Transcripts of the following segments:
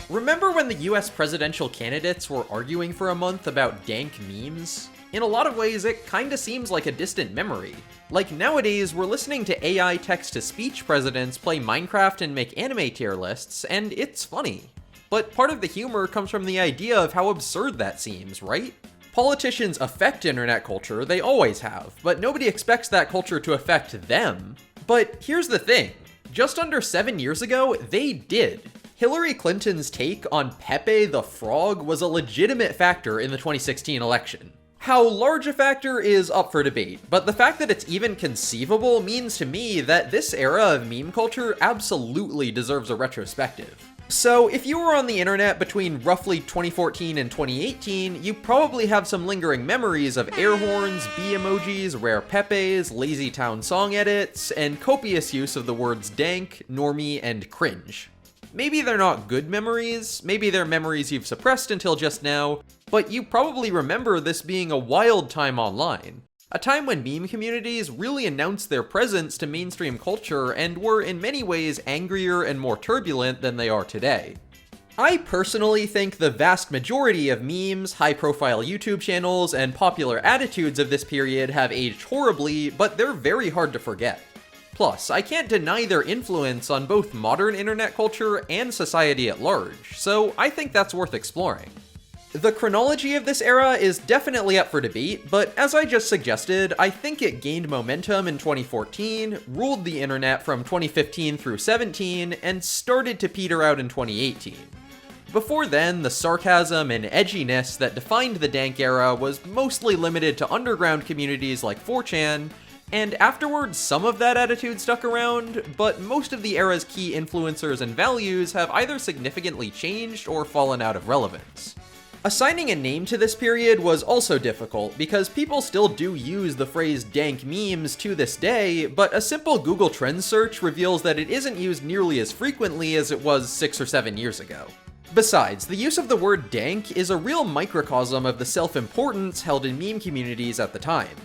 Remember when the US presidential candidates were arguing for a month about dank memes? In a lot of ways, it kinda seems like a distant memory. Like nowadays, we're listening to AI text-to-speech presidents play Minecraft and make anime tier lists, and it's funny. But part of the humor comes from the idea of how absurd that seems, right? Politicians affect internet culture, they always have, but nobody expects that culture to affect them. But here's the thing, just under 7 years ago, they did. Hillary Clinton's take on Pepe the Frog was a legitimate factor in the 2016 election. How large a factor is up for debate, but the fact that it's even conceivable means to me that this era of meme culture absolutely deserves a retrospective. So if you were on the internet between roughly 2014 and 2018, you probably have some lingering memories of air horns, bee emojis, Rare Pepes, lazy town song edits, and copious use of the words dank, normie, and cringe. Maybe they're not good memories, maybe they're memories you've suppressed until just now, but you probably remember this being a wild time online. A time when meme communities really announced their presence to mainstream culture and were in many ways angrier and more turbulent than they are today. I personally think the vast majority of memes, high-profile YouTube channels, and popular attitudes of this period have aged horribly, but they're very hard to forget. Plus, I can't deny their influence on both modern internet culture and society at large, so I think that's worth exploring. The chronology of this era is definitely up for debate, but as I just suggested, I think it gained momentum in 2014, ruled the internet from 2015 through 17, and started to peter out in 2018. Before then, the sarcasm and edginess that defined the dank era was mostly limited to underground communities like 4chan, and afterwards some of that attitude stuck around, but most of the era's key influencers and values have either significantly changed or fallen out of relevance. Assigning a name to this period was also difficult because people still do use the phrase dank memes to this day, but a simple Google Trends search reveals that it isn't used nearly as frequently as it was 6 or 7 years ago. Besides, the use of the word dank is a real microcosm of the self-importance held in meme communities at the time.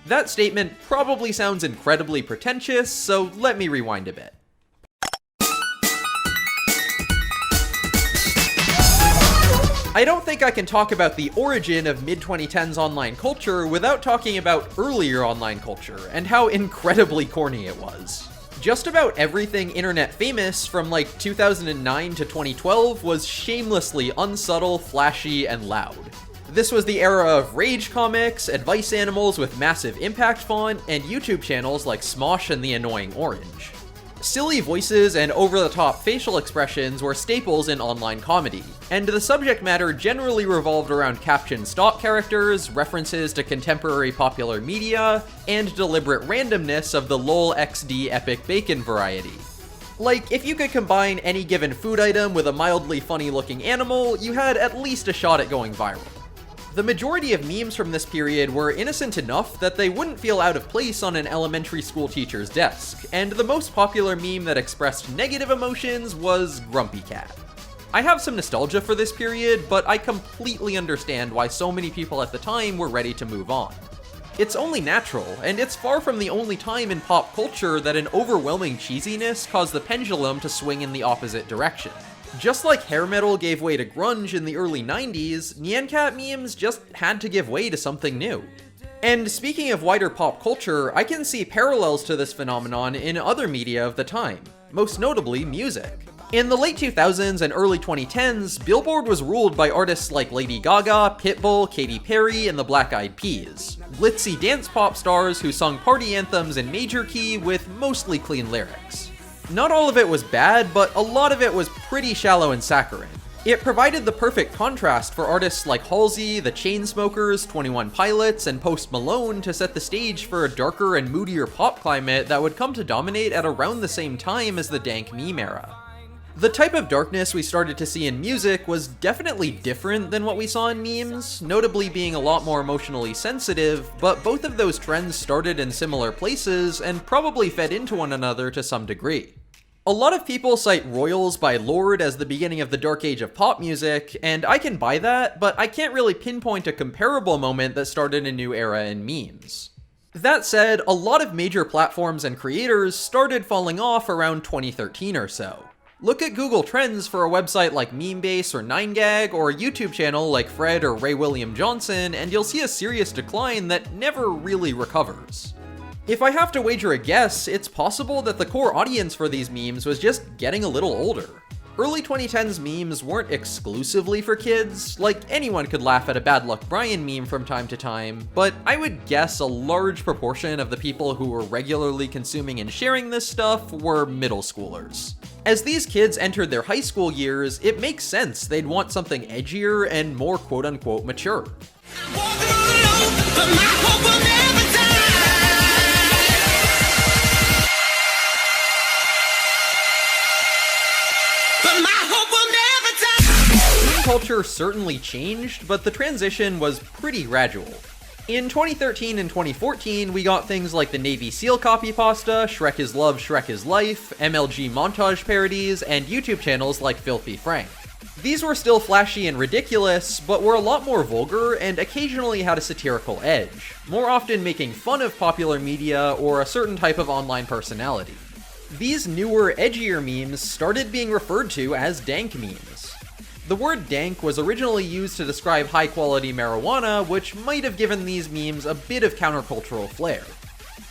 That statement probably sounds incredibly pretentious, so let me rewind a bit. I don't think I can talk about the origin of mid-2010s online culture without talking about earlier online culture and how incredibly corny it was. Just about everything internet famous from like 2009 to 2012 was shamelessly unsubtle, flashy, and loud. This was the era of rage comics, advice animals with massive impact font, and YouTube channels like Smosh and the Annoying Orange. Silly voices and over-the-top facial expressions were staples in online comedy, and the subject matter generally revolved around captioned stock characters, references to contemporary popular media, and deliberate randomness of the lol xd epic bacon variety. Like, if you could combine any given food item with a mildly funny-looking animal, you had at least a shot at going viral. The majority of memes from this period were innocent enough that they wouldn't feel out of place on an elementary school teacher's desk, and the most popular meme that expressed negative emotions was Grumpy Cat. I have some nostalgia for this period, but I completely understand why so many people at the time were ready to move on. It's only natural, and it's far from the only time in pop culture that an overwhelming cheesiness caused the pendulum to swing in the opposite direction. Just like hair metal gave way to grunge in the early 90s, Nyan Cat memes just had to give way to something new. And speaking of wider pop culture, I can see parallels to this phenomenon in other media of the time, most notably music. In the late 2000s and early 2010s, Billboard was ruled by artists like Lady Gaga, Pitbull, Katy Perry, and the Black Eyed Peas, glitzy dance pop stars who sung party anthems in major key with mostly clean lyrics. Not all of it was bad, but a lot of it was pretty shallow and saccharine. It provided the perfect contrast for artists like Halsey, the Chainsmokers, 21 Pilots, and Post Malone to set the stage for a darker and moodier pop climate that would come to dominate at around the same time as the dank meme era. The type of darkness we started to see in music was definitely different than what we saw in memes, notably being a lot more emotionally sensitive, but both of those trends started in similar places and probably fed into one another to some degree. A lot of people cite Royals by Lorde as the beginning of the dark age of pop music, and I can buy that, but I can't really pinpoint a comparable moment that started a new era in memes. That said, a lot of major platforms and creators started falling off around 2013 or so. Look at Google Trends for a website like Memebase or 9gag, or a YouTube channel like Fred or Ray William Johnson, and you'll see a serious decline that never really recovers. If I have to wager a guess, it's possible that the core audience for these memes was just getting a little older. Early 2010s memes weren't exclusively for kids, like anyone could laugh at a Bad Luck Brian meme from time to time, but I would guess a large proportion of the people who were regularly consuming and sharing this stuff were middle schoolers. As these kids entered their high school years, it makes sense they'd want something edgier and more quote-unquote mature. Culture certainly changed, but the transition was pretty gradual. In 2013 and 2014, we got things like the Navy SEAL copy pasta, Shrek is Love, Shrek is Life, MLG montage parodies, and YouTube channels like Filthy Frank. These were still flashy and ridiculous, but were a lot more vulgar and occasionally had a satirical edge, more often making fun of popular media or a certain type of online personality. These newer, edgier memes started being referred to as dank memes. The word dank was originally used to describe high-quality marijuana, which might have given these memes a bit of countercultural flair.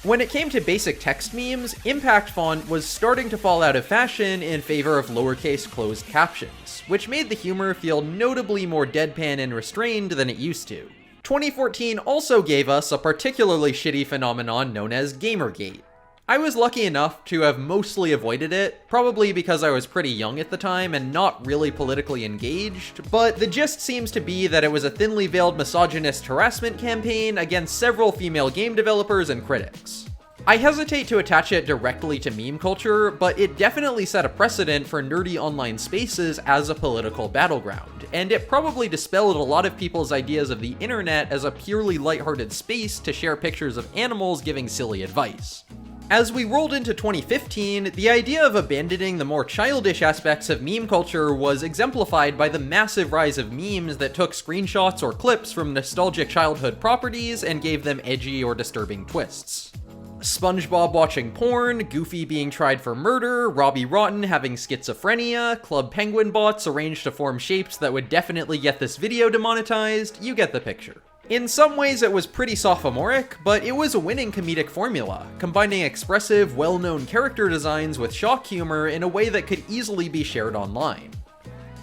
When it came to basic text memes, impact font was starting to fall out of fashion in favor of lowercase closed captions, which made the humor feel notably more deadpan and restrained than it used to. 2014 also gave us a particularly shitty phenomenon known as Gamergate. I was lucky enough to have mostly avoided it, probably because I was pretty young at the time and not really politically engaged, but the gist seems to be that it was a thinly veiled misogynist harassment campaign against several female game developers and critics. I hesitate to attach it directly to meme culture, but it definitely set a precedent for nerdy online spaces as a political battleground, and it probably dispelled a lot of people's ideas of the internet as a purely lighthearted space to share pictures of animals giving silly advice. As we rolled into 2015, the idea of abandoning the more childish aspects of meme culture was exemplified by the massive rise of memes that took screenshots or clips from nostalgic childhood properties and gave them edgy or disturbing twists. SpongeBob watching porn, Goofy being tried for murder, Robbie Rotten having schizophrenia, Club Penguin bots arranged to form shapes that would definitely get this video demonetized, you get the picture. In some ways it was pretty sophomoric, but it was a winning comedic formula, combining expressive, well-known character designs with shock humor in a way that could easily be shared online.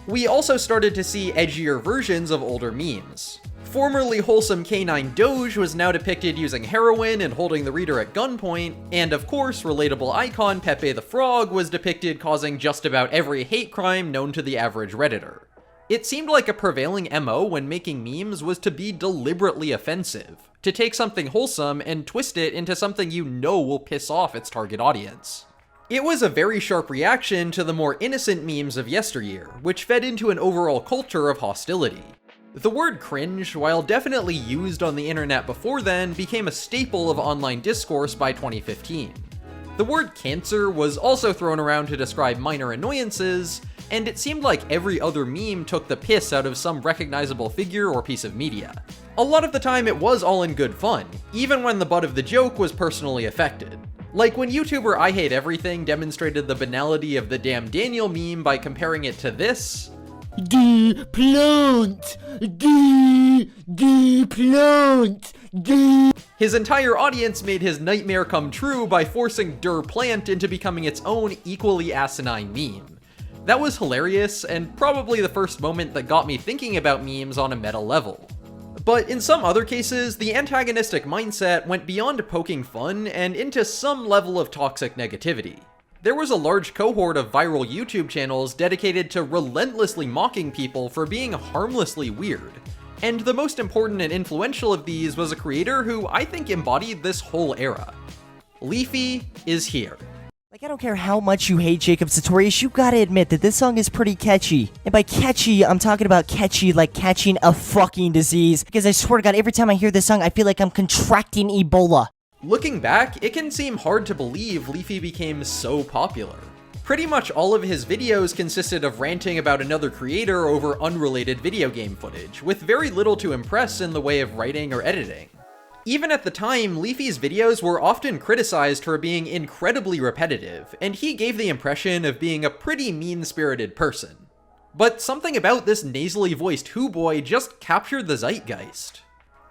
We also started to see edgier versions of older memes. Formerly wholesome canine Doge was now depicted using heroin and holding the reader at gunpoint, and of course, relatable icon Pepe the Frog was depicted causing just about every hate crime known to the average Redditor. It seemed like a prevailing MO when making memes was to be deliberately offensive, to take something wholesome and twist it into something you know will piss off its target audience. It was a very sharp reaction to the more innocent memes of yesteryear, which fed into an overall culture of hostility. The word cringe, while definitely used on the internet before then, became a staple of online discourse by 2015. The word cancer was also thrown around to describe minor annoyances, and it seemed like every other meme took the piss out of some recognizable figure or piece of media. A lot of the time it was all in good fun, even when the butt of the joke was personally affected. Like when YouTuber I Hate Everything demonstrated the banality of the Damn Daniel meme by comparing it to this. The plant! The plant! His entire audience made his nightmare come true by forcing Der Plant into becoming its own equally asinine meme. That was hilarious, and probably the first moment that got me thinking about memes on a meta level. But in some other cases, the antagonistic mindset went beyond poking fun and into some level of toxic negativity. There was a large cohort of viral YouTube channels dedicated to relentlessly mocking people for being harmlessly weird. And the most important and influential of these was a creator who I think embodied this whole era. Leafy is here. Like, I don't care how much you hate Jacob Sartorius, you gotta admit that this song is pretty catchy. And by catchy, I'm talking about catchy like catching a fucking disease. Because I swear to God, every time I hear this song, I feel like I'm contracting Ebola. Looking back, it can seem hard to believe Leafy became so popular. Pretty much all of his videos consisted of ranting about another creator over unrelated video game footage, with very little to impress in the way of writing or editing. Even at the time, Leafy's videos were often criticized for being incredibly repetitive, and he gave the impression of being a pretty mean-spirited person. But something about this nasally voiced Who Boy just captured the zeitgeist.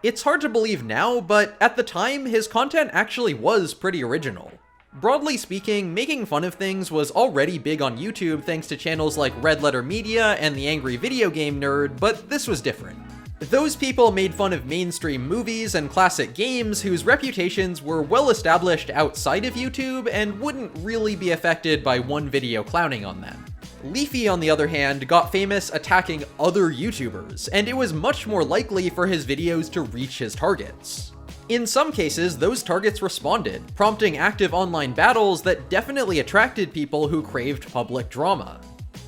It's hard to believe now, but at the time, his content actually was pretty original. Broadly speaking, making fun of things was already big on YouTube thanks to channels like Red Letter Media and The Angry Video Game Nerd, but this was different. Those people made fun of mainstream movies and classic games whose reputations were well established outside of YouTube and wouldn't really be affected by one video clowning on them. Leafy, on the other hand, got famous attacking other YouTubers, and it was much more likely for his videos to reach his targets. In some cases, those targets responded, prompting active online battles that definitely attracted people who craved public drama.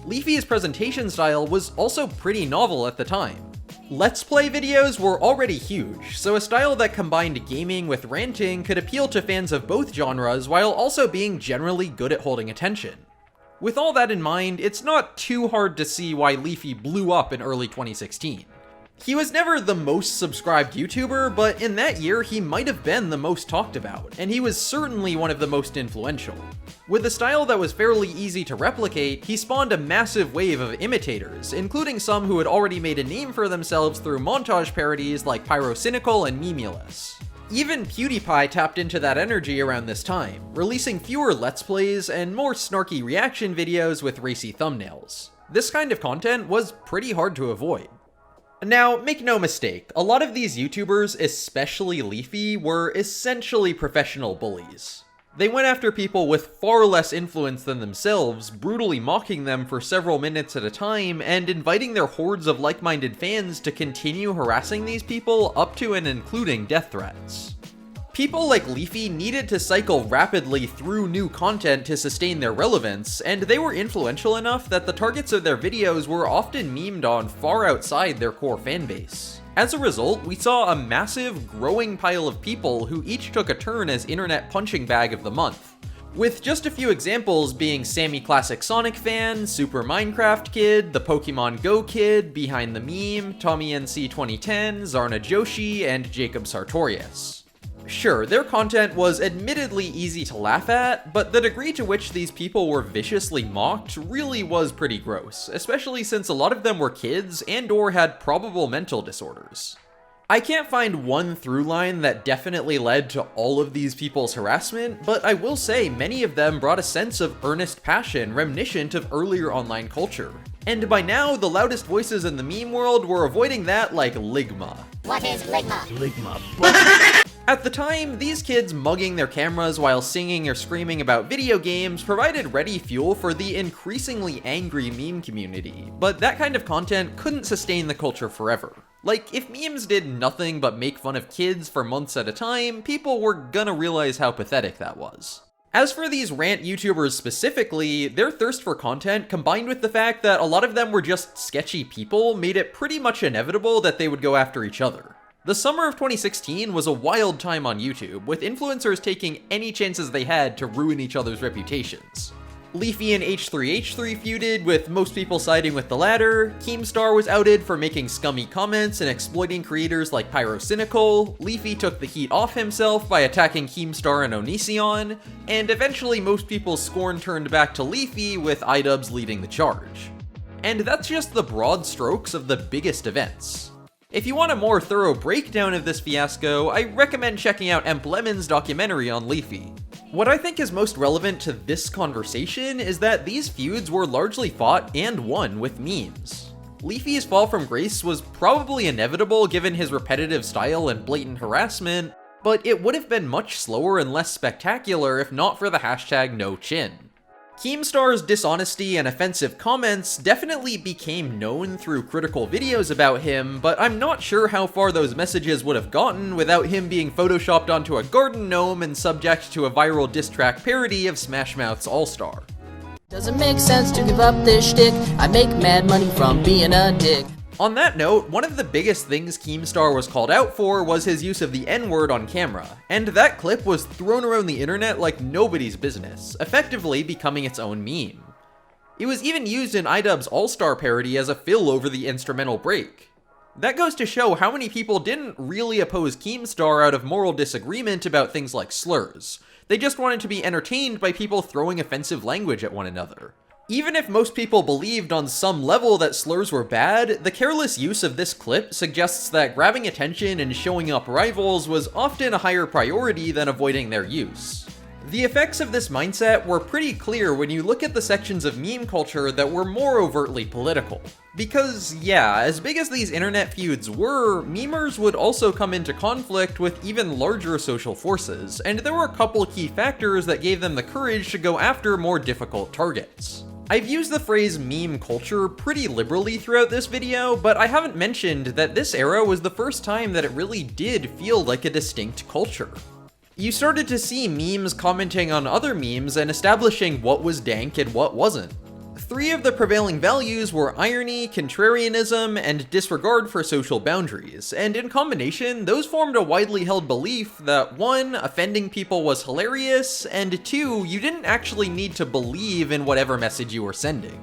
Leafy's presentation style was also pretty novel at the time. Let's Play videos were already huge, so a style that combined gaming with ranting could appeal to fans of both genres while also being generally good at holding attention. With all that in mind, it's not too hard to see why Leafy blew up in early 2016. He was never the most subscribed YouTuber, but in that year he might have been the most talked about, and he was certainly one of the most influential. With a style that was fairly easy to replicate, he spawned a massive wave of imitators, including some who had already made a name for themselves through montage parodies like Pyrocynical and Memulous. Even PewDiePie tapped into that energy around this time, releasing fewer Let's Plays and more snarky reaction videos with racy thumbnails. This kind of content was pretty hard to avoid. Now, make no mistake, a lot of these YouTubers, especially Leafy, were essentially professional bullies. They went after people with far less influence than themselves, brutally mocking them for several minutes at a time, and inviting their hordes of like-minded fans to continue harassing these people up to and including death threats. People like Leafy needed to cycle rapidly through new content to sustain their relevance, and they were influential enough that the targets of their videos were often memed on far outside their core fanbase. As a result, we saw a massive, growing pile of people who each took a turn as internet punching bag of the month, with just a few examples being Sammy Classic Sonic Fan, Super Minecraft Kid, the Pokemon Go Kid, Behind the Meme, Tommy NC 2010, Zarna Joshi, and Jacob Sartorius. Sure, their content was admittedly easy to laugh at, but the degree to which these people were viciously mocked really was pretty gross, especially since a lot of them were kids and/or had probable mental disorders. I can't find one through line that definitely led to all of these people's harassment, but I will say many of them brought a sense of earnest passion reminiscent of earlier online culture. And by now, the loudest voices in the meme world were avoiding that like Ligma. What is Ligma? Ligma. At the time, these kids mugging their cameras while singing or screaming about video games provided ready fuel for the increasingly angry meme community, but that kind of content couldn't sustain the culture forever. Like, if memes did nothing but make fun of kids for months at a time, people were gonna realize how pathetic that was. As for these rant YouTubers specifically, their thirst for content combined with the fact that a lot of them were just sketchy people made it pretty much inevitable that they would go after each other. The summer of 2016 was a wild time on YouTube, with influencers taking any chances they had to ruin each other's reputations. Leafy and H3H3 feuded, with most people siding with the latter. Keemstar was outed for making scummy comments and exploiting creators like Pyrocynical. Leafy took the heat off himself by attacking Keemstar and Onision, and eventually most people's scorn turned back to Leafy, with Idubbbz leading the charge. And that's just the broad strokes of the biggest events. If you want a more thorough breakdown of this fiasco, I recommend checking out Lemon's documentary on Leafy. What I think is most relevant to this conversation is that these feuds were largely fought and won with memes. Leafy's fall from grace was probably inevitable given his repetitive style and blatant harassment, but it would have been much slower and less spectacular if not for the hashtag #NoChin. Keemstar's dishonesty and offensive comments definitely became known through critical videos about him, but I'm not sure how far those messages would have gotten without him being photoshopped onto a garden gnome and subject to a viral diss track parody of Smash Mouth's All-Star. Doesn't make sense to give up this shtick. I make mad money from being a dick. On that note, one of the biggest things Keemstar was called out for was his use of the N-word on camera, and that clip was thrown around the internet like nobody's business, effectively becoming its own meme. It was even used in Idubbbz All-Star parody as a fill over the instrumental break. That goes to show how many people didn't really oppose Keemstar out of moral disagreement about things like slurs. They just wanted to be entertained by people throwing offensive language at one another. Even if most people believed on some level that slurs were bad, the careless use of this clip suggests that grabbing attention and showing up rivals was often a higher priority than avoiding their use. The effects of this mindset were pretty clear when you look at the sections of meme culture that were more overtly political. Because, yeah, as big as these internet feuds were, memers would also come into conflict with even larger social forces, and there were a couple key factors that gave them the courage to go after more difficult targets. I've used the phrase meme culture pretty liberally throughout this video, but I haven't mentioned that this era was the first time that it really did feel like a distinct culture. You started to see memes commenting on other memes and establishing what was dank and what wasn't. Three of the prevailing values were irony, contrarianism, and disregard for social boundaries, and in combination, those formed a widely held belief that 1. Offending people was hilarious, and 2. You didn't actually need to believe in whatever message you were sending.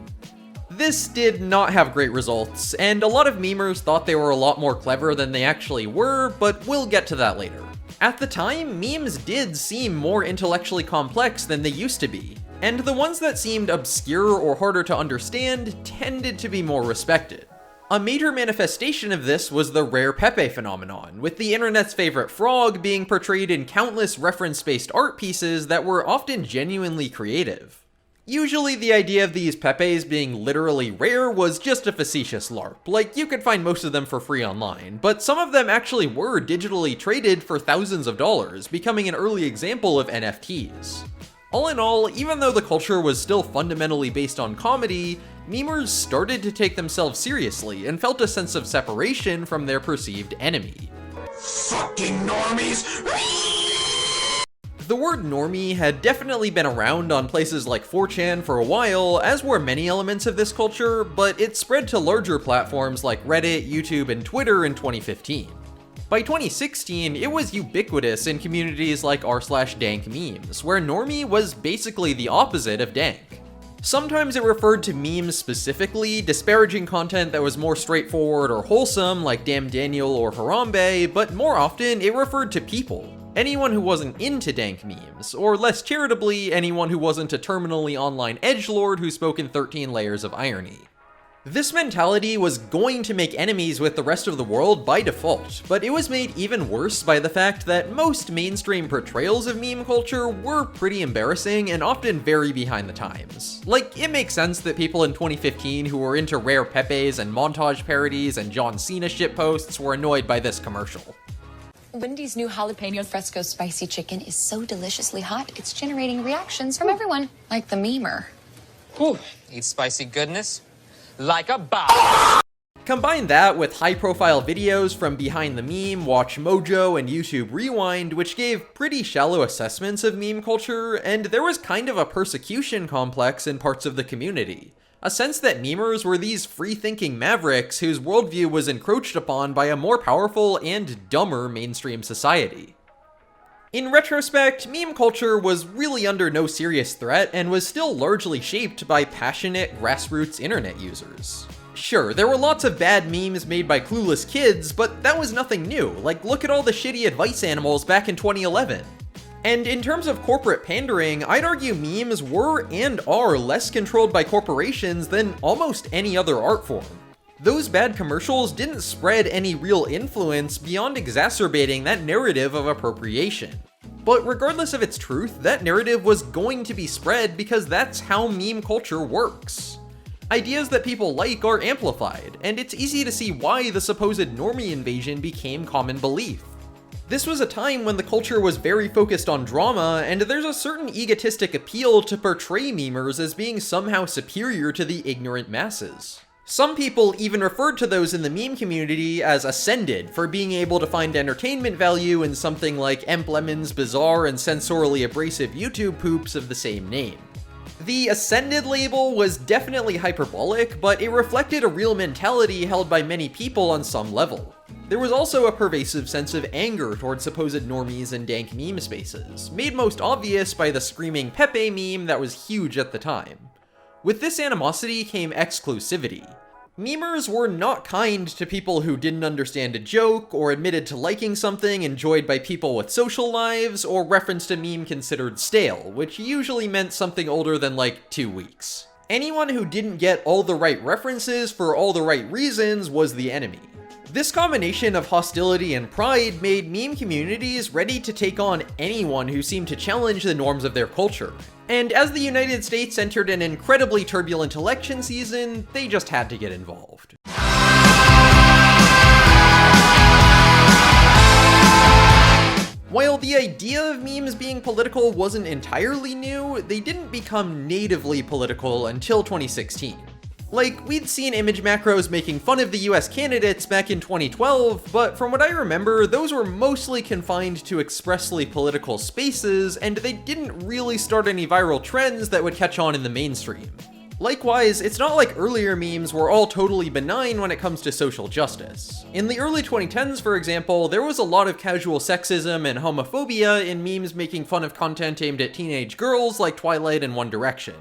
This did not have great results, and a lot of memers thought they were a lot more clever than they actually were, but we'll get to that later. At the time, memes did seem more intellectually complex than they used to be, and the ones that seemed obscure or harder to understand tended to be more respected. A major manifestation of this was the Rare Pepe phenomenon, with the internet's favorite frog being portrayed in countless reference-based art pieces that were often genuinely creative. Usually the idea of these Pepes being literally rare was just a facetious LARP, like you could find most of them for free online, but some of them actually were digitally traded for thousands of dollars, becoming an early example of NFTs. All in all, even though the culture was still fundamentally based on comedy, memers started to take themselves seriously and felt a sense of separation from their perceived enemy. Fucking normies! The word normie had definitely been around on places like 4chan for a while, as were many elements of this culture, but it spread to larger platforms like Reddit, YouTube, and Twitter in 2015. By 2016, it was ubiquitous in communities like r/dank memes, where normie was basically the opposite of dank. Sometimes it referred to memes specifically, disparaging content that was more straightforward or wholesome like Damn Daniel or Harambe, but more often it referred to people. Anyone who wasn't into dank memes, or less charitably, anyone who wasn't a terminally online edgelord who spoke in 13 layers of irony. This mentality was going to make enemies with the rest of the world by default, but it was made even worse by the fact that most mainstream portrayals of meme culture were pretty embarrassing and often very behind the times. Like, it makes sense that people in 2015 who were into Rare Pepes and montage parodies and John Cena shitposts were annoyed by this commercial. Wendy's new jalapeno fresco spicy chicken is so deliciously hot, it's generating reactions from everyone, like the memer. Ooh, eat spicy goodness like a boss. Combine that with high-profile videos from Behind the Meme, Watch Mojo, and YouTube Rewind, which gave pretty shallow assessments of meme culture, and there was kind of a persecution complex in parts of the community. A sense that memers were these free-thinking mavericks whose worldview was encroached upon by a more powerful and dumber mainstream society. In retrospect, meme culture was really under no serious threat and was still largely shaped by passionate, grassroots internet users. Sure, there were lots of bad memes made by clueless kids, but that was nothing new. Like, look at all the shitty advice animals back in 2011. And in terms of corporate pandering, I'd argue memes were and are less controlled by corporations than almost any other art form. Those bad commercials didn't spread any real influence beyond exacerbating that narrative of appropriation. But regardless of its truth, that narrative was going to be spread because that's how meme culture works. Ideas that people like are amplified, and it's easy to see why the supposed normie invasion became common belief. This was a time when the culture was very focused on drama, and there's a certain egotistic appeal to portray memers as being somehow superior to the ignorant masses. Some people even referred to those in the meme community as ascended for being able to find entertainment value in something like Emplemon's bizarre and sensorily abrasive YouTube poops of the same name. The ascended label was definitely hyperbolic, but it reflected a real mentality held by many people on some level. There was also a pervasive sense of anger towards supposed normies and dank meme spaces, made most obvious by the screaming Pepe meme that was huge at the time. With this animosity came exclusivity. Memers were not kind to people who didn't understand a joke, or admitted to liking something enjoyed by people with social lives, or referenced a meme considered stale, which usually meant something older than like 2 weeks. Anyone who didn't get all the right references for all the right reasons was the enemy. This combination of hostility and pride made meme communities ready to take on anyone who seemed to challenge the norms of their culture. And as the United States entered an incredibly turbulent election season, they just had to get involved. While the idea of memes being political wasn't entirely new, they didn't become natively political until 2016. Like, we'd seen image macros making fun of the US candidates back in 2012, but from what I remember, those were mostly confined to expressly political spaces, and they didn't really start any viral trends that would catch on in the mainstream. Likewise, it's not like earlier memes were all totally benign when it comes to social justice. In the early 2010s, for example, there was a lot of casual sexism and homophobia in memes making fun of content aimed at teenage girls like Twilight and One Direction.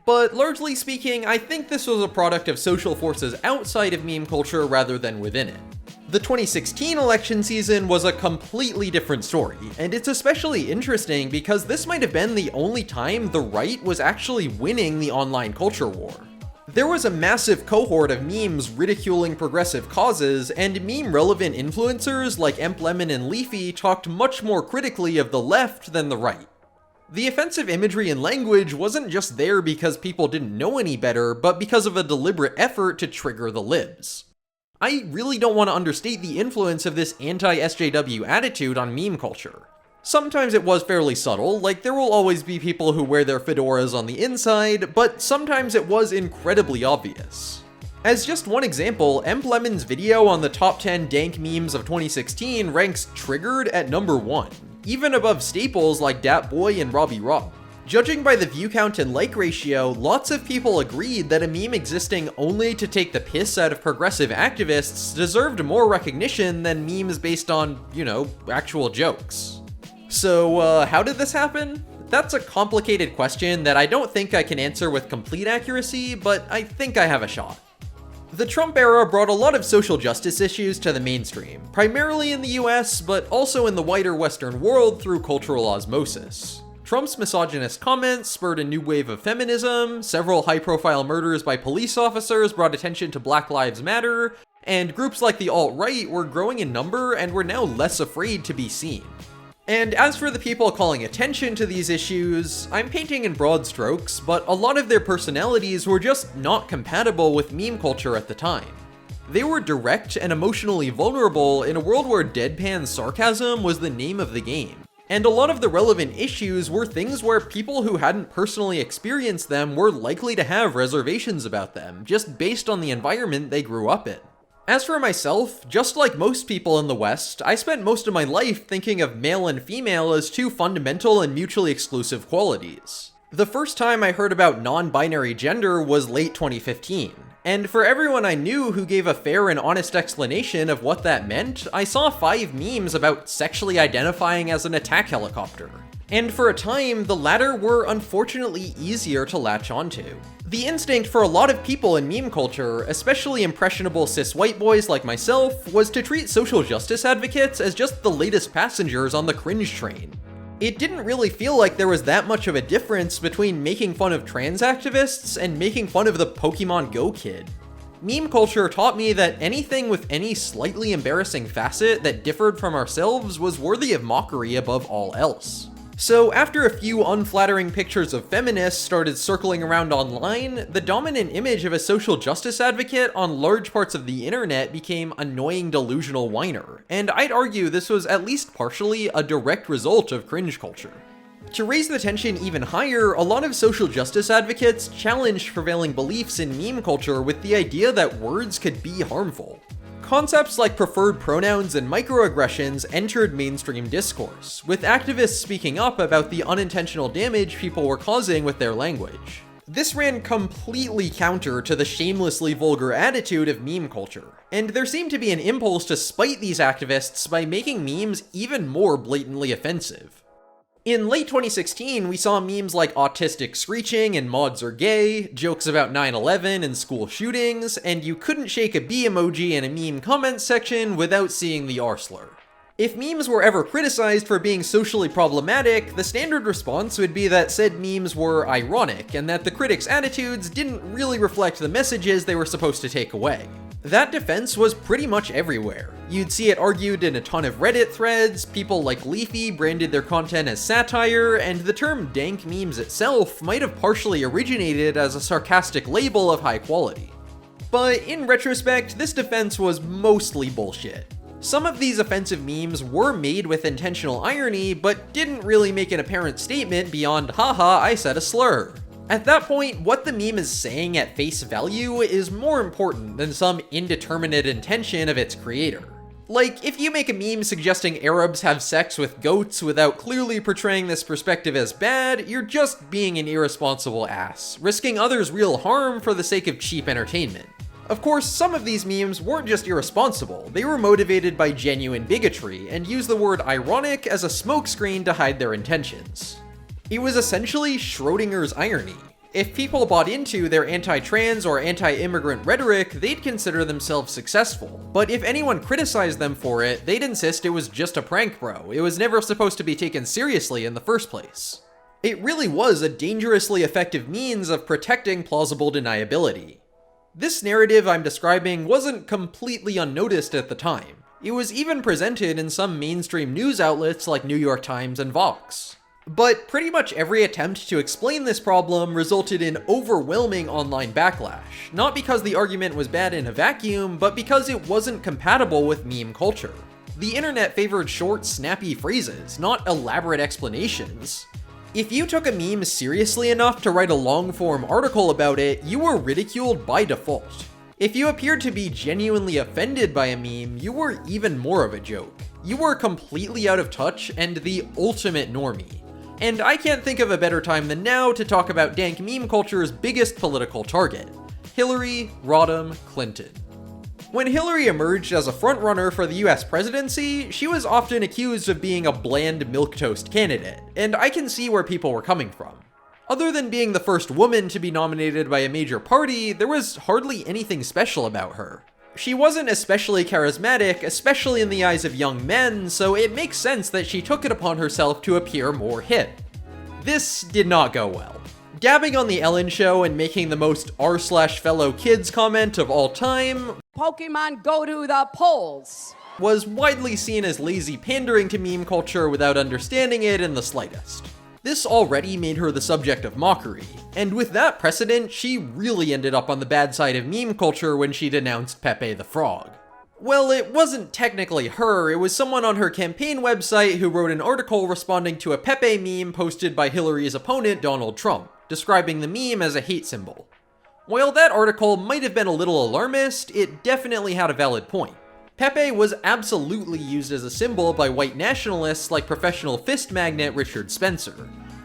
But largely speaking, I think this was a product of social forces outside of meme culture rather than within it. The 2016 election season was a completely different story, and it's especially interesting because this might have been the only time the right was actually winning the online culture war. There was a massive cohort of memes ridiculing progressive causes, and meme-relevant influencers like Lemon and Leafy talked much more critically of the left than the right. The offensive imagery and language wasn't just there because people didn't know any better, but because of a deliberate effort to trigger the libs. I really don't want to understate the influence of this anti-SJW attitude on meme culture. Sometimes it was fairly subtle, like there will always be people who wear their fedoras on the inside, but sometimes it was incredibly obvious. As just one example, Lemon's video on the top 10 dank memes of 2016 ranks Triggered at number 1. Even above staples like Dat Boy and Robbie Rob. Judging by the view count and like ratio, lots of people agreed that a meme existing only to take the piss out of progressive activists deserved more recognition than memes based on, actual jokes. So, how did this happen? That's a complicated question that I don't think I can answer with complete accuracy, but I think I have a shot. The Trump era brought a lot of social justice issues to the mainstream, primarily in the US, but also in the wider Western world through cultural osmosis. Trump's misogynist comments spurred a new wave of feminism, several high-profile murders by police officers brought attention to Black Lives Matter, and groups like the alt-right were growing in number and were now less afraid to be seen. And as for the people calling attention to these issues, I'm painting in broad strokes, but a lot of their personalities were just not compatible with meme culture at the time. They were direct and emotionally vulnerable in a world where deadpan sarcasm was the name of the game. And a lot of the relevant issues were things where people who hadn't personally experienced them were likely to have reservations about them, just based on the environment they grew up in. As for myself, just like most people in the West, I spent most of my life thinking of male and female as two fundamental and mutually exclusive qualities. The first time I heard about non-binary gender was late 2015, and for everyone I knew who gave a fair and honest explanation of what that meant, I saw 5 memes about sexually identifying as an attack helicopter. And for a time, the latter were unfortunately easier to latch onto. The instinct for a lot of people in meme culture, especially impressionable cis white boys like myself, was to treat social justice advocates as just the latest passengers on the cringe train. It didn't really feel like there was that much of a difference between making fun of trans activists and making fun of the Pokemon Go kid. Meme culture taught me that anything with any slightly embarrassing facet that differed from ourselves was worthy of mockery above all else. So after a few unflattering pictures of feminists started circling around online, the dominant image of a social justice advocate on large parts of the internet became annoying delusional whiner, and I'd argue this was at least partially a direct result of cringe culture. To raise the tension even higher, a lot of social justice advocates challenged prevailing beliefs in meme culture with the idea that words could be harmful. Concepts like preferred pronouns and microaggressions entered mainstream discourse, with activists speaking up about the unintentional damage people were causing with their language. This ran completely counter to the shamelessly vulgar attitude of meme culture, and there seemed to be an impulse to spite these activists by making memes even more blatantly offensive. In late 2016, we saw memes like autistic screeching and mods are gay, jokes about 9/11 and school shootings, and you couldn't shake a B emoji in a meme comment section without seeing the R slur. If memes were ever criticized for being socially problematic, the standard response would be that said memes were ironic, and that the critics' attitudes didn't really reflect the messages they were supposed to take away. That defense was pretty much everywhere. You'd see it argued in a ton of Reddit threads, people like Leafy branded their content as satire, and the term dank memes itself might have partially originated as a sarcastic label of high quality. But in retrospect, this defense was mostly bullshit. Some of these offensive memes were made with intentional irony, but didn't really make an apparent statement beyond haha, I said a slur. At that point, what the meme is saying at face value is more important than some indeterminate intention of its creator. Like, if you make a meme suggesting Arabs have sex with goats without clearly portraying this perspective as bad, you're just being an irresponsible ass, risking others real harm for the sake of cheap entertainment. Of course, some of these memes weren't just irresponsible, they were motivated by genuine bigotry, and used the word ironic as a smokescreen to hide their intentions. It was essentially Schrodinger's irony. If people bought into their anti-trans or anti-immigrant rhetoric, they'd consider themselves successful. But if anyone criticized them for it, they'd insist it was just a prank, bro. It was never supposed to be taken seriously in the first place. It really was a dangerously effective means of protecting plausible deniability. This narrative I'm describing wasn't completely unnoticed at the time. It was even presented in some mainstream news outlets like New York Times and Vox. But pretty much every attempt to explain this problem resulted in overwhelming online backlash, not because the argument was bad in a vacuum, but because it wasn't compatible with meme culture. The internet favored short, snappy phrases, not elaborate explanations. If you took a meme seriously enough to write a long-form article about it, you were ridiculed by default. If you appeared to be genuinely offended by a meme, you were even more of a joke. You were completely out of touch and the ultimate normie. And I can't think of a better time than now to talk about dank meme culture's biggest political target, Hillary Rodham Clinton. When Hillary emerged as a frontrunner for the US presidency, she was often accused of being a bland milquetoast candidate, and I can see where people were coming from. Other than being the first woman to be nominated by a major party, there was hardly anything special about her. She wasn't especially charismatic, especially in the eyes of young men, so it makes sense that she took it upon herself to appear more hip. This did not go well. Dabbing on the Ellen Show and making the most r/fellow kids comment of all time, Pokemon go to the polls, was widely seen as lazy pandering to meme culture without understanding it in the slightest. This already made her the subject of mockery, and with that precedent, she really ended up on the bad side of meme culture when she denounced Pepe the Frog. Well, it wasn't technically her, it was someone on her campaign website who wrote an article responding to a Pepe meme posted by Hillary's opponent, Donald Trump, describing the meme as a hate symbol. While that article might have been a little alarmist, it definitely had a valid point. Pepe was absolutely used as a symbol by white nationalists like professional fist magnate Richard Spencer.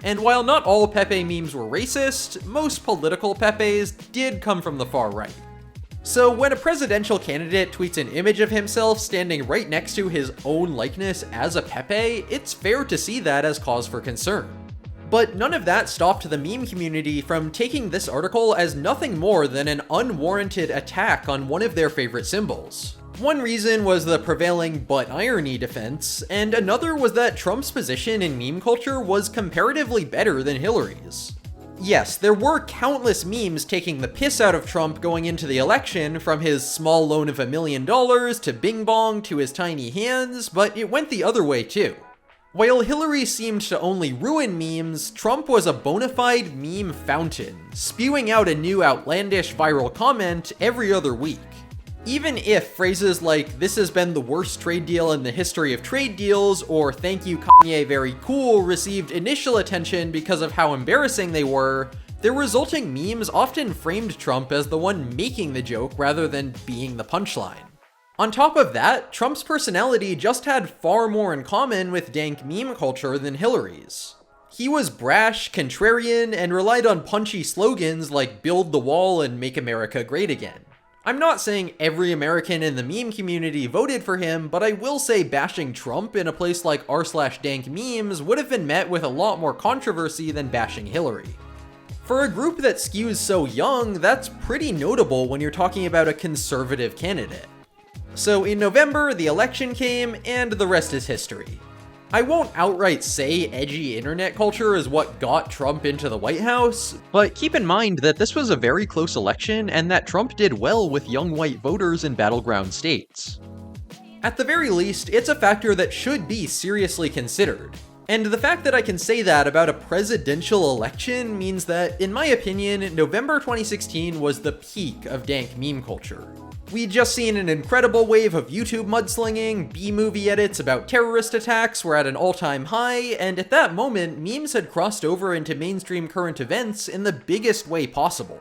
And while not all Pepe memes were racist, most political Pepes did come from the far right. So when a presidential candidate tweets an image of himself standing right next to his own likeness as a Pepe, it's fair to see that as cause for concern. But none of that stopped the meme community from taking this article as nothing more than an unwarranted attack on one of their favorite symbols. One reason was the prevailing but irony defense, and another was that Trump's position in meme culture was comparatively better than Hillary's. Yes, there were countless memes taking the piss out of Trump going into the election, from his small loan of $1 million to Bing Bong to his tiny hands, but it went the other way too. While Hillary seemed to only ruin memes, Trump was a bona fide meme fountain, spewing out a new outlandish viral comment every other week. Even if phrases like "this has been the worst trade deal in the history of trade deals" or "thank you Kanye, very cool" received initial attention because of how embarrassing they were, their resulting memes often framed Trump as the one making the joke rather than being the punchline. On top of that, Trump's personality just had far more in common with dank meme culture than Hillary's. He was brash, contrarian, and relied on punchy slogans like "build the wall" and "make America great again." I'm not saying every American in the meme community voted for him, but I will say bashing Trump in a place like r/dank memes would have been met with a lot more controversy than bashing Hillary. For a group that skews so young, that's pretty notable when you're talking about a conservative candidate. So in November, the election came, and the rest is history. I won't outright say edgy internet culture is what got Trump into the White House, but keep in mind that this was a very close election and that Trump did well with young white voters in battleground states. At the very least, it's a factor that should be seriously considered. And the fact that I can say that about a presidential election means that, in my opinion, November 2016 was the peak of dank meme culture. We'd just seen an incredible wave of YouTube mudslinging, B-movie edits about terrorist attacks were at an all-time high, and at that moment, memes had crossed over into mainstream current events in the biggest way possible.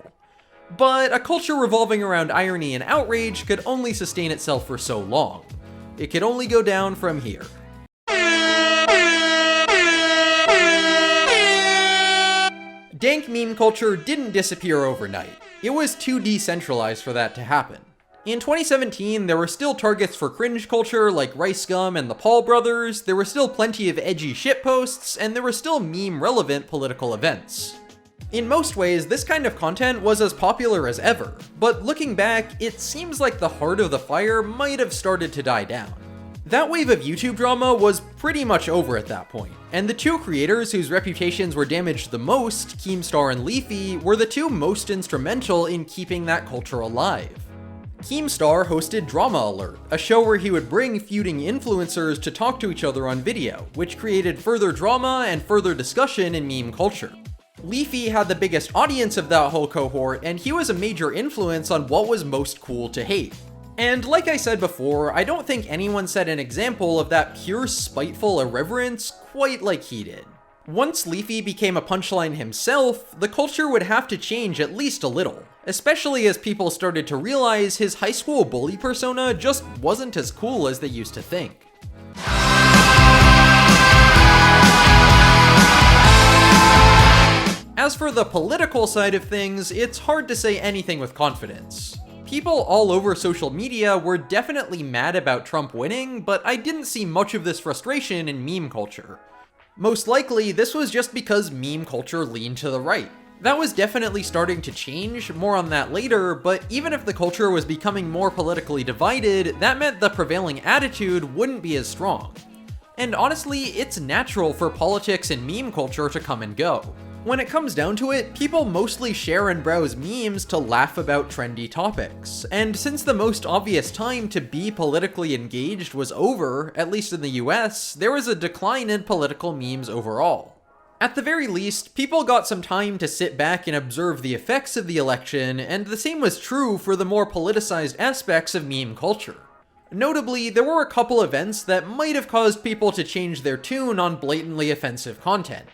But a culture revolving around irony and outrage could only sustain itself for so long. It could only go down from here. Dank meme culture didn't disappear overnight. It was too decentralized for that to happen. In 2017, there were still targets for cringe culture like Rice Gum and the Paul brothers, there were still plenty of edgy shitposts, and there were still meme-relevant political events. In most ways, this kind of content was as popular as ever, but looking back, it seems like the heart of the fire might have started to die down. That wave of YouTube drama was pretty much over at that point, and the two creators whose reputations were damaged the most, Keemstar and Leafy, were the two most instrumental in keeping that culture alive. Keemstar hosted Drama Alert, a show where he would bring feuding influencers to talk to each other on video, which created further drama and further discussion in meme culture. Leafy had the biggest audience of that whole cohort, and he was a major influence on what was most cool to hate. And like I said before, I don't think anyone set an example of that pure spiteful irreverence quite like he did. Once Leafy became a punchline himself, the culture would have to change at least a little, especially as people started to realize his high school bully persona just wasn't as cool as they used to think. As for the political side of things, it's hard to say anything with confidence. People all over social media were definitely mad about Trump winning, but I didn't see much of this frustration in meme culture. Most likely, this was just because meme culture leaned to the right. That was definitely starting to change, more on that later, but even if the culture was becoming more politically divided, that meant the prevailing attitude wouldn't be as strong. And honestly, it's natural for politics and meme culture to come and go. When it comes down to it, people mostly share and browse memes to laugh about trendy topics, and since the most obvious time to be politically engaged was over, at least in the US, there was a decline in political memes overall. At the very least, people got some time to sit back and observe the effects of the election, and the same was true for the more politicized aspects of meme culture. Notably, there were a couple events that might have caused people to change their tune on blatantly offensive content.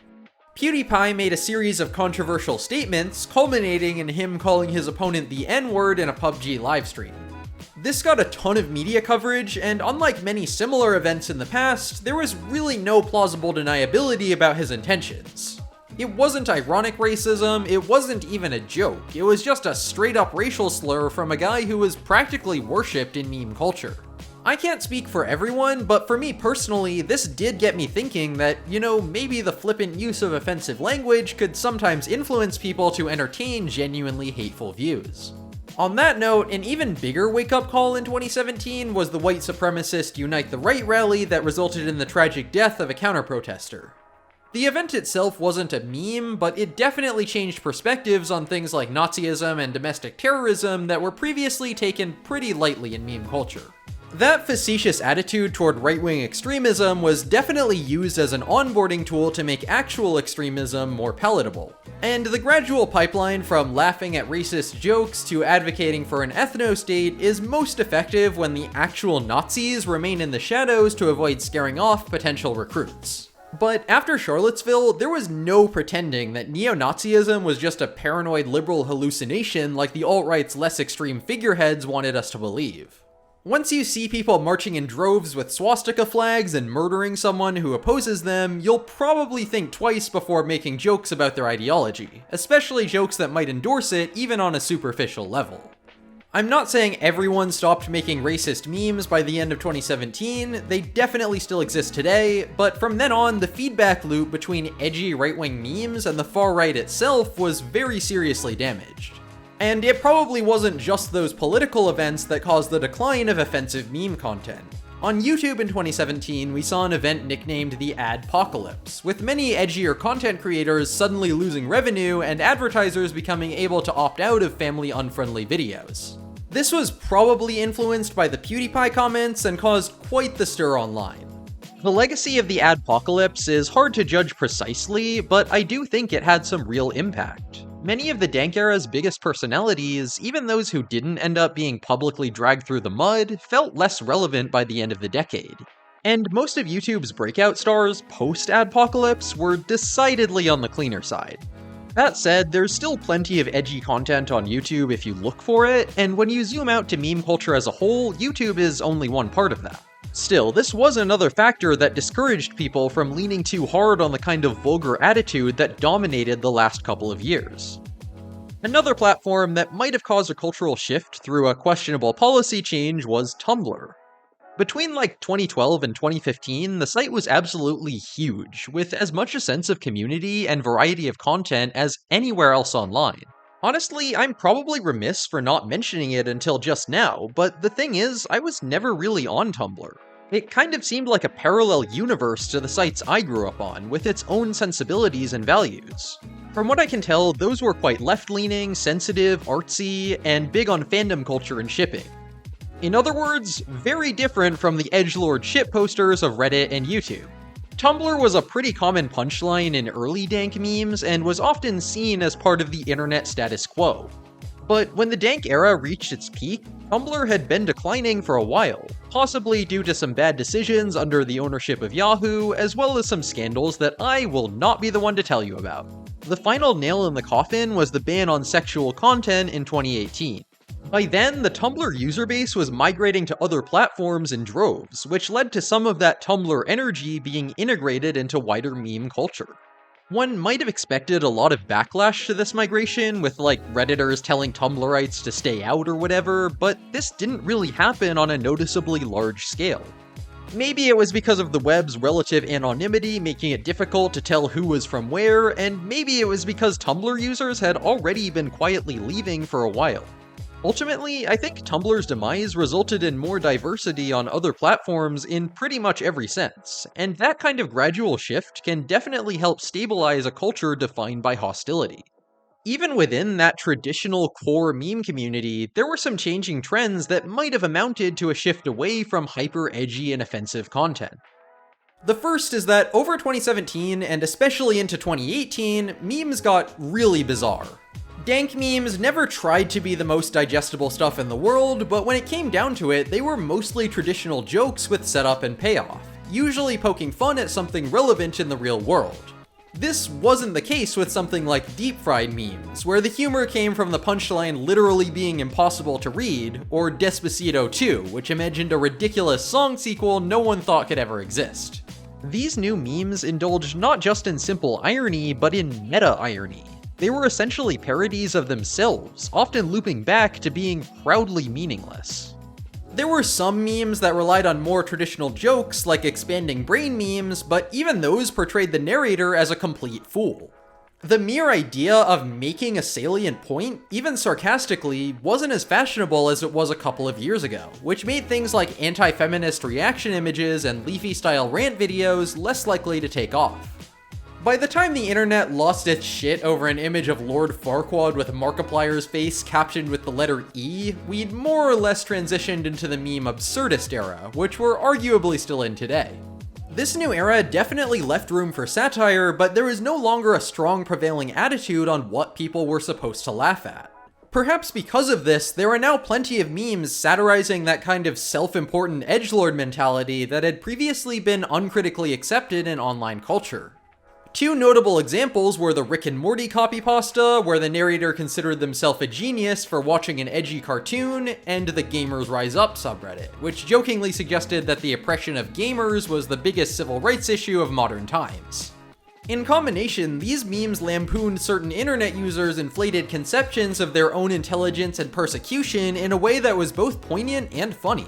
PewDiePie made a series of controversial statements, culminating in him calling his opponent the N-word in a PUBG livestream. This got a ton of media coverage, and unlike many similar events in the past, there was really no plausible deniability about his intentions. It wasn't ironic racism, it wasn't even a joke, it was just a straight-up racial slur from a guy who was practically worshipped in meme culture. I can't speak for everyone, but for me personally, this did get me thinking that, maybe the flippant use of offensive language could sometimes influence people to entertain genuinely hateful views. On that note, an even bigger wake-up call in 2017 was the white supremacist Unite the Right rally that resulted in the tragic death of a counter-protester. The event itself wasn't a meme, but it definitely changed perspectives on things like Nazism and domestic terrorism that were previously taken pretty lightly in meme culture. That facetious attitude toward right-wing extremism was definitely used as an onboarding tool to make actual extremism more palatable. And the gradual pipeline from laughing at racist jokes to advocating for an ethno-state is most effective when the actual Nazis remain in the shadows to avoid scaring off potential recruits. But after Charlottesville, there was no pretending that neo-Nazism was just a paranoid liberal hallucination like the alt-right's less extreme figureheads wanted us to believe. Once you see people marching in droves with swastika flags and murdering someone who opposes them, you'll probably think twice before making jokes about their ideology, especially jokes that might endorse it even on a superficial level. I'm not saying everyone stopped making racist memes by the end of 2017, they definitely still exist today, but from then on, the feedback loop between edgy right-wing memes and the far right itself was very seriously damaged. And it probably wasn't just those political events that caused the decline of offensive meme content. On YouTube in 2017, we saw an event nicknamed the Adpocalypse, with many edgier content creators suddenly losing revenue and advertisers becoming able to opt out of family-unfriendly videos. This was probably influenced by the PewDiePie comments and caused quite the stir online. The legacy of the Adpocalypse is hard to judge precisely, but I do think it had some real impact. Many of the Dank era's biggest personalities, even those who didn't end up being publicly dragged through the mud, felt less relevant by the end of the decade. And most of YouTube's breakout stars post-Adpocalypse were decidedly on the cleaner side. That said, there's still plenty of edgy content on YouTube if you look for it, and when you zoom out to meme culture as a whole, YouTube is only one part of that. Still, this was another factor that discouraged people from leaning too hard on the kind of vulgar attitude that dominated the last couple of years. Another platform that might have caused a cultural shift through a questionable policy change was Tumblr. Between 2012 and 2015, the site was absolutely huge, with as much a sense of community and variety of content as anywhere else online. Honestly, I'm probably remiss for not mentioning it until just now, but the thing is, I was never really on Tumblr. It kind of seemed like a parallel universe to the sites I grew up on, with its own sensibilities and values. From what I can tell, those were quite left-leaning, sensitive, artsy, and big on fandom culture and shipping. In other words, very different from the edgelord shitposters of Reddit and YouTube. Tumblr was a pretty common punchline in early dank memes and was often seen as part of the internet status quo. But when the dank era reached its peak, Tumblr had been declining for a while, possibly due to some bad decisions under the ownership of Yahoo, as well as some scandals that I will not be the one to tell you about. The final nail in the coffin was the ban on sexual content in 2018. By then, the Tumblr user base was migrating to other platforms in droves, which led to some of that Tumblr energy being integrated into wider meme culture. One might have expected a lot of backlash to this migration, with Redditors telling Tumblrites to stay out or whatever, but this didn't really happen on a noticeably large scale. Maybe it was because of the web's relative anonymity making it difficult to tell who was from where, and maybe it was because Tumblr users had already been quietly leaving for a while. Ultimately, I think Tumblr's demise resulted in more diversity on other platforms in pretty much every sense, and that kind of gradual shift can definitely help stabilize a culture defined by hostility. Even within that traditional core meme community, there were some changing trends that might have amounted to a shift away from hyper-edgy and offensive content. The first is that over 2017, and especially into 2018, memes got really bizarre. Dank memes never tried to be the most digestible stuff in the world, but when it came down to it, they were mostly traditional jokes with setup and payoff, usually poking fun at something relevant in the real world. This wasn't the case with something like deep-fried memes, where the humor came from the punchline literally being impossible to read, or Despacito 2, which imagined a ridiculous song sequel no one thought could ever exist. These new memes indulged not just in simple irony, but in meta-irony. They were essentially parodies of themselves, often looping back to being proudly meaningless. There were some memes that relied on more traditional jokes, like expanding brain memes, but even those portrayed the narrator as a complete fool. The mere idea of making a salient point, even sarcastically, wasn't as fashionable as it was a couple of years ago, which made things like anti-feminist reaction images and Leafy-style rant videos less likely to take off. By the time the internet lost its shit over an image of Lord Farquaad with Markiplier's face captioned with the letter E, we'd more or less transitioned into the meme Absurdist Era, which we're arguably still in today. This new era definitely left room for satire, but there was no longer a strong prevailing attitude on what people were supposed to laugh at. Perhaps because of this, there are now plenty of memes satirizing that kind of self-important edgelord mentality that had previously been uncritically accepted in online culture. Two notable examples were the Rick and Morty copypasta, where the narrator considered themselves a genius for watching an edgy cartoon, and the Gamers Rise Up subreddit, which jokingly suggested that the oppression of gamers was the biggest civil rights issue of modern times. In combination, these memes lampooned certain internet users' inflated conceptions of their own intelligence and persecution in a way that was both poignant and funny.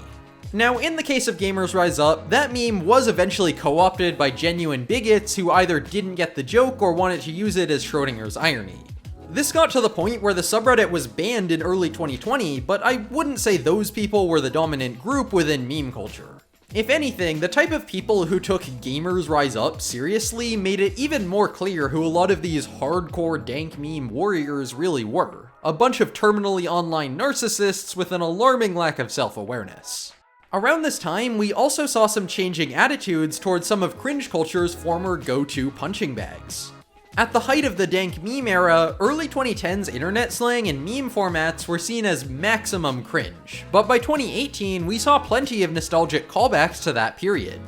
Now, in the case of Gamers Rise Up, that meme was eventually co-opted by genuine bigots who either didn't get the joke or wanted to use it as Schrodinger's irony. This got to the point where the subreddit was banned in early 2020, but I wouldn't say those people were the dominant group within meme culture. If anything, the type of people who took Gamers Rise Up seriously made it even more clear who a lot of these hardcore dank meme warriors really were. A bunch of terminally online narcissists with an alarming lack of self-awareness. Around this time, we also saw some changing attitudes towards some of cringe culture's former go-to punching bags. At the height of the dank meme era, early 2010s internet slang and meme formats were seen as maximum cringe, but by 2018 we saw plenty of nostalgic callbacks to that period.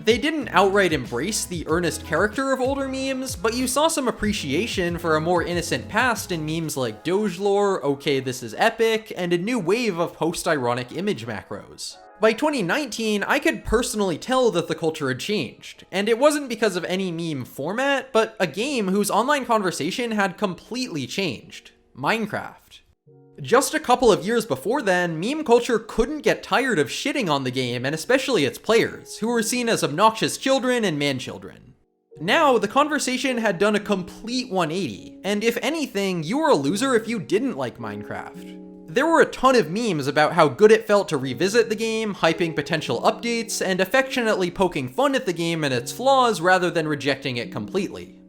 They didn't outright embrace the earnest character of older memes, but you saw some appreciation for a more innocent past in memes like Doge lore, okay this is epic, and a new wave of post-ironic image macros. By 2019, I could personally tell that the culture had changed, and it wasn't because of any meme format, but a game whose online conversation had completely changed: Minecraft. Just a couple of years before then, meme culture couldn't get tired of shitting on the game, and especially its players, who were seen as obnoxious children and man-children. Now, the conversation had done a complete 180, and if anything, you were a loser if you didn't like Minecraft. There were a ton of memes about how good it felt to revisit the game, hyping potential updates, and affectionately poking fun at the game and its flaws rather than rejecting it completely.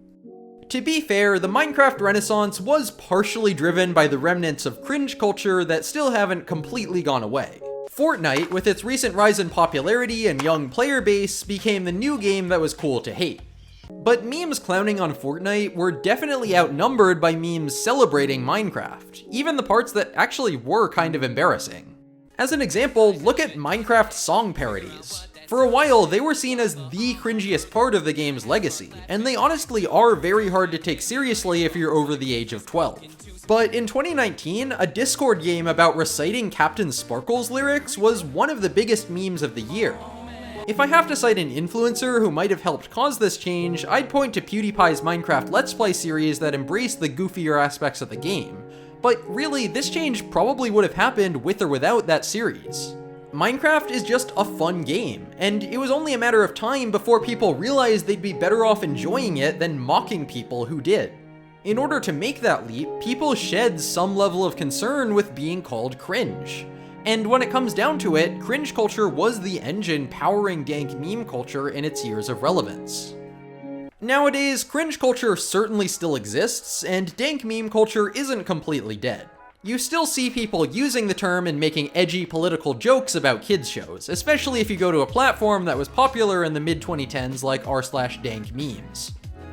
To be fair, the Minecraft renaissance was partially driven by the remnants of cringe culture that still haven't completely gone away. Fortnite, with its recent rise in popularity and young player base, became the new game that was cool to hate. But memes clowning on Fortnite were definitely outnumbered by memes celebrating Minecraft, even the parts that actually were kind of embarrassing. As an example, look at Minecraft song parodies. For a while, they were seen as the cringiest part of the game's legacy, and they honestly are very hard to take seriously if you're over the age of 12. But in 2019, a Discord game about reciting Captain Sparkle's lyrics was one of the biggest memes of the year. If I have to cite an influencer who might have helped cause this change, I'd point to PewDiePie's Minecraft Let's Play series that embraced the goofier aspects of the game. But really, this change probably would have happened with or without that series. Minecraft is just a fun game, and it was only a matter of time before people realized they'd be better off enjoying it than mocking people who did. In order to make that leap, people shed some level of concern with being called cringe. And when it comes down to it, cringe culture was the engine powering dank meme culture in its years of relevance. Nowadays, cringe culture certainly still exists, and dank meme culture isn't completely dead. You still see people using the term and making edgy political jokes about kids shows, especially if you go to a platform that was popular in the mid-2010s like r/dankmemes.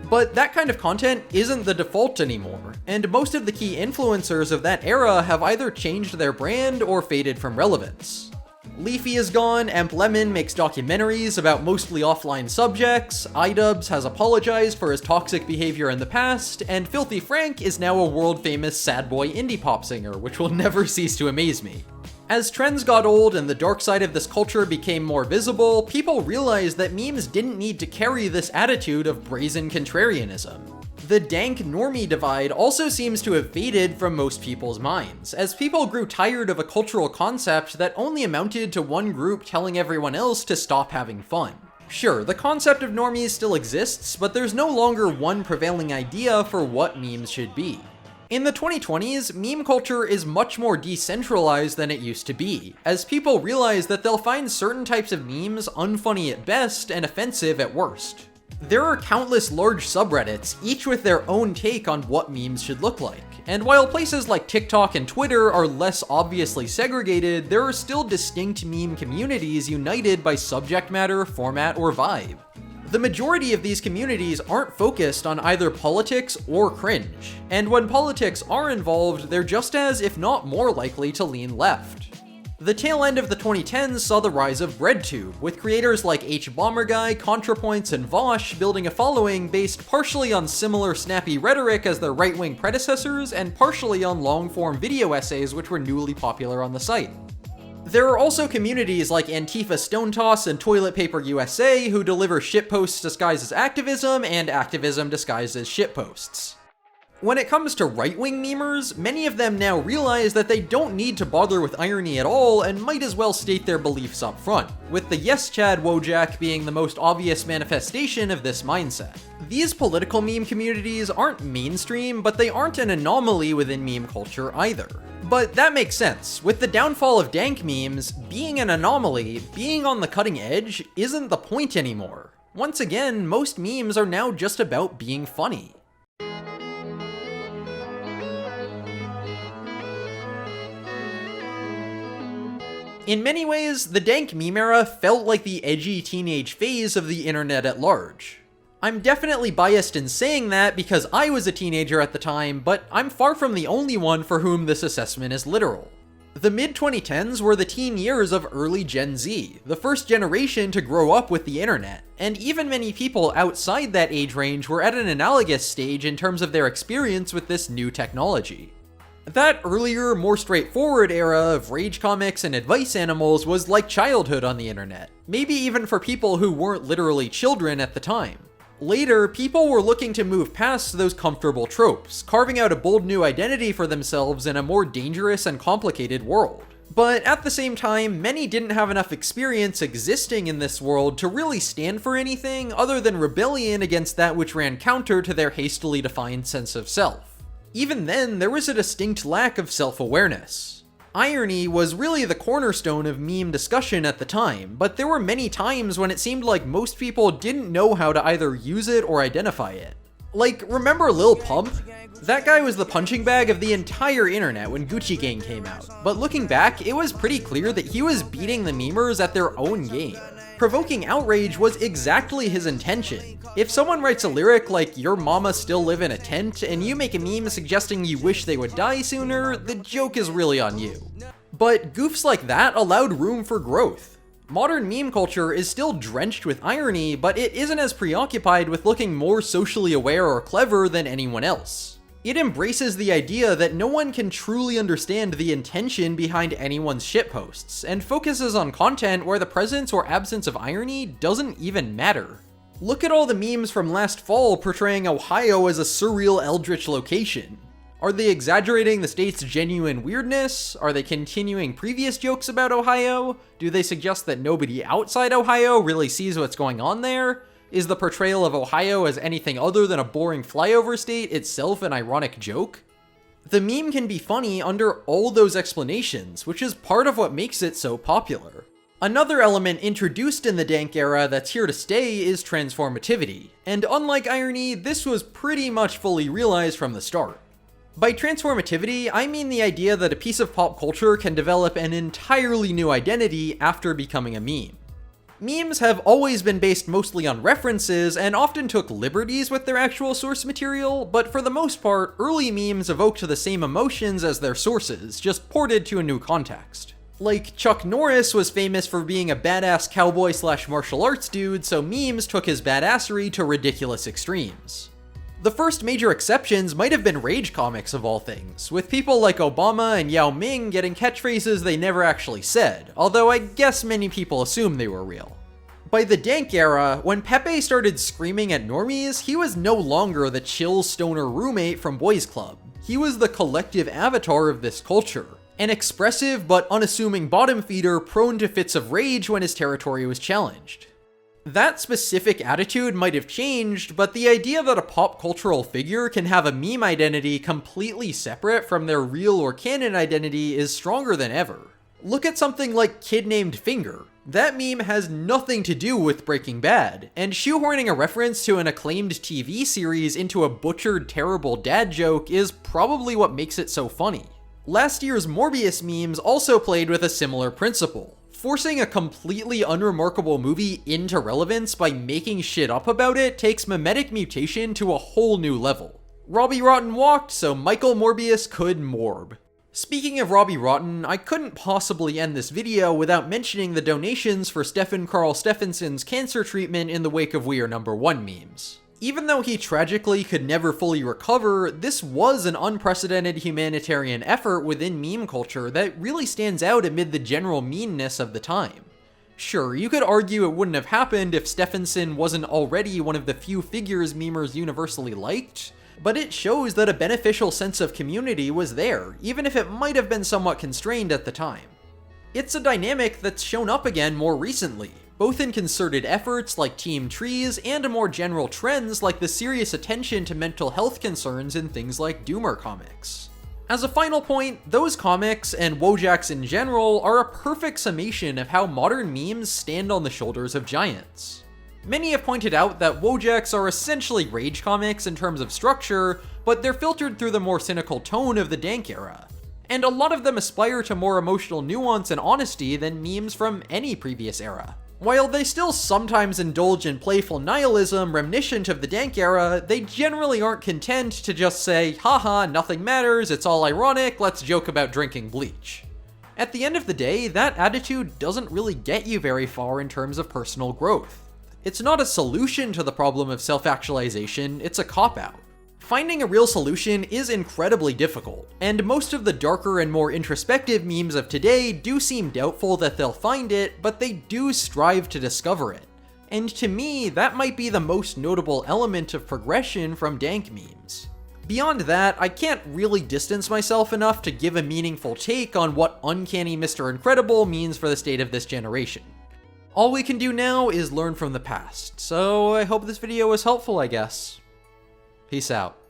But that kind of content isn't the default anymore, and most of the key influencers of that era have either changed their brand or faded from relevance. Leafy is gone, Lemon makes documentaries about mostly offline subjects, Idubbbz has apologized for his toxic behavior in the past, and Filthy Frank is now a world-famous sad boy indie pop singer, which will never cease to amaze me. As trends got old and the dark side of this culture became more visible, people realized that memes didn't need to carry this attitude of brazen contrarianism. The Dank-Normie Divide also seems to have faded from most people's minds, as people grew tired of a cultural concept that only amounted to one group telling everyone else to stop having fun. Sure, the concept of normies still exists, but there's no longer one prevailing idea for what memes should be. In the 2020s, meme culture is much more decentralized than it used to be, as people realize that they'll find certain types of memes unfunny at best and offensive at worst. There are countless large subreddits, each with their own take on what memes should look like, and while places like TikTok and Twitter are less obviously segregated, there are still distinct meme communities united by subject matter, format, or vibe. The majority of these communities aren't focused on either politics or cringe, and when politics are involved, they're just as, if not more likely to lean left. The tail end of the 2010s saw the rise of BreadTube, with creators like HBomberGuy, ContraPoints, and Vosh building a following based partially on similar snappy rhetoric as their right-wing predecessors, and partially on long-form video essays which were newly popular on the site. There are also communities like Antifa Stone Toss and Toilet Paper USA who deliver shitposts disguised as activism and activism disguised as shitposts. When it comes to right-wing memers, many of them now realize that they don't need to bother with irony at all and might as well state their beliefs up front, with the Yes Chad Wojak being the most obvious manifestation of this mindset. These political meme communities aren't mainstream, but they aren't an anomaly within meme culture either. But that makes sense. With the downfall of dank memes, being an anomaly, being on the cutting edge, isn't the point anymore. Once again, most memes are now just about being funny. In many ways, the dank meme era felt like the edgy teenage phase of the internet at large. I'm definitely biased in saying that because I was a teenager at the time, but I'm far from the only one for whom this assessment is literal. The mid-2010s were the teen years of early Gen Z, the first generation to grow up with the internet, and even many people outside that age range were at an analogous stage in terms of their experience with this new technology. That earlier, more straightforward era of rage comics and advice animals was like childhood on the internet, maybe even for people who weren't literally children at the time. Later, people were looking to move past those comfortable tropes, carving out a bold new identity for themselves in a more dangerous and complicated world. But at the same time, many didn't have enough experience existing in this world to really stand for anything other than rebellion against that which ran counter to their hastily defined sense of self. Even then, there was a distinct lack of self-awareness. Irony was really the cornerstone of meme discussion at the time, but there were many times when it seemed like most people didn't know how to either use it or identify it. Like, remember Lil Pump? That guy was the punching bag of the entire internet when Gucci Gang came out, but looking back, it was pretty clear that he was beating the memers at their own game. Provoking outrage was exactly his intention. If someone writes a lyric like "Your mama still live in a tent" and you make a meme suggesting you wish they would die sooner, the joke is really on you. But goofs like that allowed room for growth. Modern meme culture is still drenched with irony, but it isn't as preoccupied with looking more socially aware or clever than anyone else. It embraces the idea that no one can truly understand the intention behind anyone's shitposts, and focuses on content where the presence or absence of irony doesn't even matter. Look at all the memes from last fall portraying Ohio as a surreal eldritch location. Are they exaggerating the state's genuine weirdness? Are they continuing previous jokes about Ohio? Do they suggest that nobody outside Ohio really sees what's going on there? Is the portrayal of Ohio as anything other than a boring flyover state itself an ironic joke? The meme can be funny under all those explanations, which is part of what makes it so popular. Another element introduced in the dank era that's here to stay is transformativity, and unlike irony, this was pretty much fully realized from the start. By transformativity, I mean the idea that a piece of pop culture can develop an entirely new identity after becoming a meme. Memes have always been based mostly on references and often took liberties with their actual source material, but for the most part, early memes evoked the same emotions as their sources, just ported to a new context. Like, Chuck Norris was famous for being a badass cowboy/martial arts dude, so memes took his badassery to ridiculous extremes. The first major exceptions might have been rage comics of all things, with people like Obama and Yao Ming getting catchphrases they never actually said, although I guess many people assume they were real. By the dank era, when Pepe started screaming at normies, he was no longer the chill stoner roommate from Boys Club. He was the collective avatar of this culture, an expressive but unassuming bottom feeder prone to fits of rage when his territory was challenged. That specific attitude might have changed, but the idea that a pop cultural figure can have a meme identity completely separate from their real or canon identity is stronger than ever. Look at something like Kid Named Finger. That meme has nothing to do with Breaking Bad, and shoehorning a reference to an acclaimed TV series into a butchered, terrible dad joke is probably what makes it so funny. Last year's Morbius memes also played with a similar principle. Forcing a completely unremarkable movie into relevance by making shit up about it takes mimetic mutation to a whole new level. Robbie Rotten walked, so Michael Morbius could morb. Speaking of Robbie Rotten, I couldn't possibly end this video without mentioning the donations for Stephen Carl Stephenson's cancer treatment in the wake of We Are Number 1 memes. Even though he tragically could never fully recover, this was an unprecedented humanitarian effort within meme culture that really stands out amid the general meanness of the time. Sure, you could argue it wouldn't have happened if Stephenson wasn't already one of the few figures memers universally liked, but it shows that a beneficial sense of community was there, even if it might have been somewhat constrained at the time. It's a dynamic that's shown up again more recently, both in concerted efforts like Team Trees and more general trends like the serious attention to mental health concerns in things like Doomer comics. As a final point, those comics, and Wojaks in general, are a perfect summation of how modern memes stand on the shoulders of giants. Many have pointed out that Wojaks are essentially rage comics in terms of structure, but they're filtered through the more cynical tone of the Dank era. And a lot of them aspire to more emotional nuance and honesty than memes from any previous era. While they still sometimes indulge in playful nihilism reminiscent of the Dank era, they generally aren't content to just say, haha, nothing matters, it's all ironic, let's joke about drinking bleach. At the end of the day, that attitude doesn't really get you very far in terms of personal growth. It's not a solution to the problem of self-actualization, it's a cop-out. Finding a real solution is incredibly difficult, and most of the darker and more introspective memes of today do seem doubtful that they'll find it, but they do strive to discover it. And to me, that might be the most notable element of progression from Dank memes. Beyond that, I can't really distance myself enough to give a meaningful take on what Uncanny Mr. Incredible means for the state of this generation. All we can do now is learn from the past, so I hope this video was helpful, I guess. Peace out.